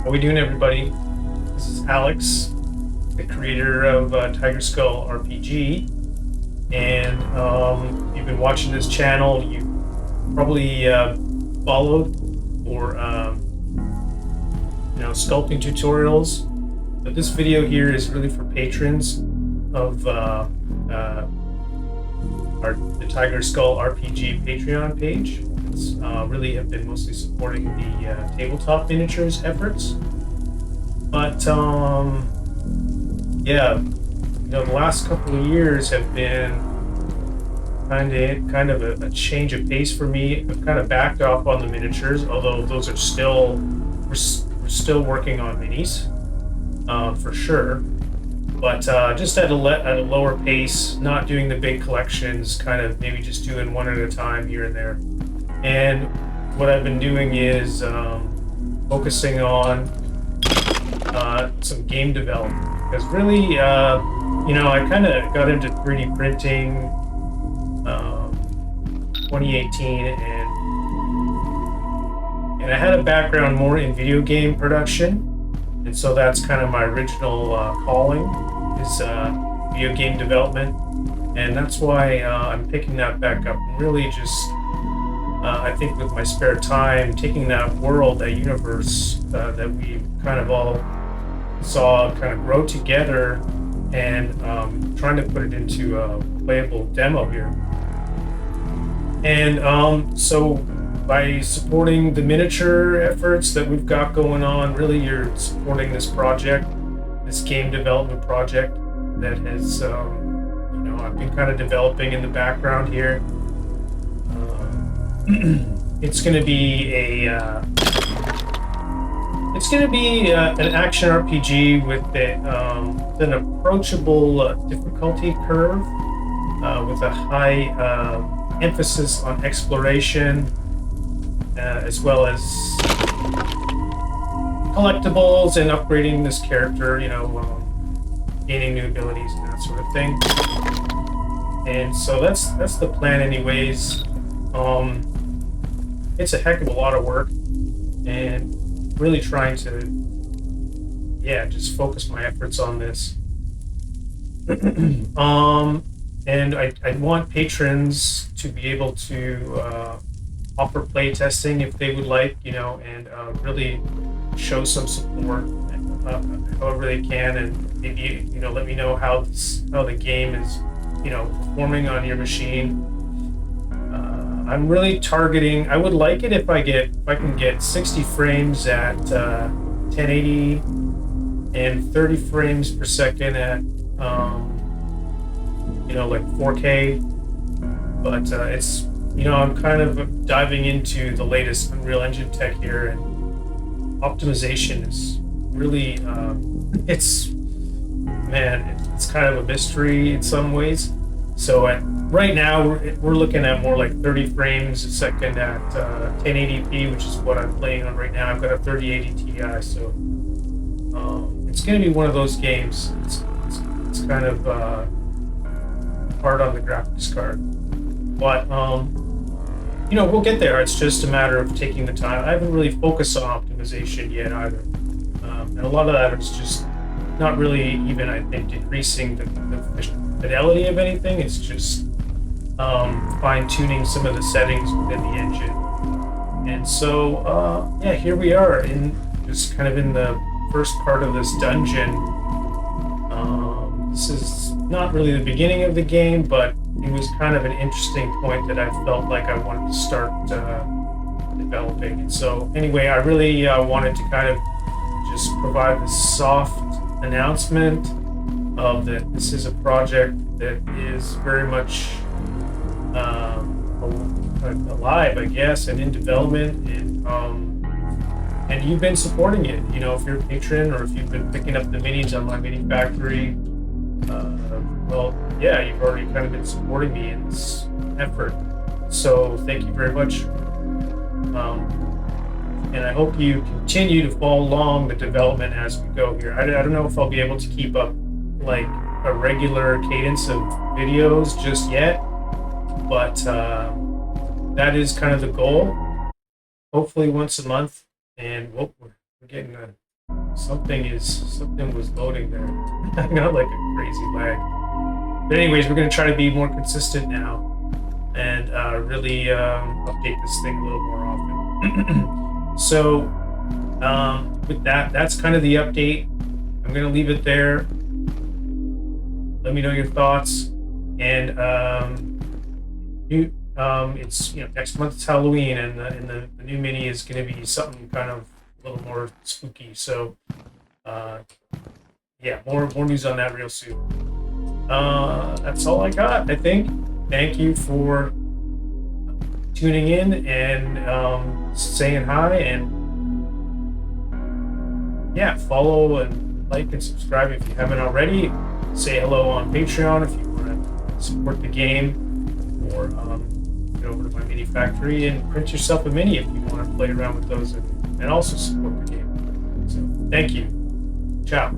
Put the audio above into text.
How we doing, everybody? This is Alex, the creator of Tiger Skull RPG, and you've been watching this channel. You probably followed or sculpting tutorials. But this video here is really for patrons of the Tiger Skull RPG Patreon page. It's really have been mostly supporting the tabletop miniatures efforts. But yeah, the last couple of years have been kind of a change of pace for me. I've kind of backed off on the miniatures, although those are still we're still working on minis for sure. But just at a lower pace, not doing the big collections, kind of maybe just doing one at a time here and there. And what I've been doing is focusing on some game development, because really, I kind of got into 3D printing 2018, and I had a background more in video game production, and so that's kind of my original calling is video game development, and that's why I'm picking that back up. Really, just I think with my spare time, taking that world, that universe that we kind of all saw kind of grow together, and trying to put it into a playable demo here. And so by supporting the miniature efforts that we've got going on, really you're supporting this project, this game development project that has I've been kind of developing in the background here. It's going to be an action RPG with an approachable difficulty curve, with a high emphasis on exploration, as well as collectibles and upgrading this character, gaining new abilities and that sort of thing. And so that's the plan anyways. It's a heck of a lot of work, and really trying to just focus my efforts on this. And I want patrons to be able to offer play testing if they would like, and really show some support however they can, and maybe let me know how the game is performing on your machine. I'm really targeting. I would like it if I can get 60 frames at 1080 and 30 frames per second at like 4K. But it's I'm kind of diving into the latest Unreal Engine tech here, and optimization is really it's kind of a mystery in some ways. So right now we're looking at more like 30 frames a second at 1080p, which is what I'm playing on right now. I've got a 3080 Ti, so it's going to be one of those games. It's kind of hard on the graphics card, but we'll get there. It's just a matter of taking the time. I haven't really focused on optimization yet either, and a lot of that is just not really even, I think, decreasing the fidelity of anything. It's just fine-tuning some of the settings within the engine. And so here we are in just kind of in the first part of this dungeon. This is not really the beginning of the game, but it was kind of an interesting point that I felt like I wanted to start developing. And so anyway, I really wanted to kind of just provide this soft announcement of that this is a project that is very much alive, I guess, and in development, and you've been supporting it. If you're a patron, or if you've been picking up the minis on my mini factory, you've already kind of been supporting me in this effort. So thank you very much. And I hope you continue to follow along the development as we go here. I don't know if I'll be able to keep up like a regular cadence of videos just yet, but that is kind of the goal. Hopefully once a month, and we're getting Something was loading there. I got like a crazy lag. But anyways, we're gonna try to be more consistent now and really update this thing a little more often. So with that, that's kind of the update. I'm gonna leave it there. Let me know your thoughts. And it's next month it's Halloween, and the new mini is gonna be something kind of a little more spooky. So yeah, more news on that real soon. That's all I got, I think. Thank you for tuning in and saying hi, and yeah, follow and like and subscribe if you haven't already. Say hello on Patreon if you want to support the game, or get over to my mini factory and print yourself a mini if you want to play around with those and also support the game. So thank you. Ciao.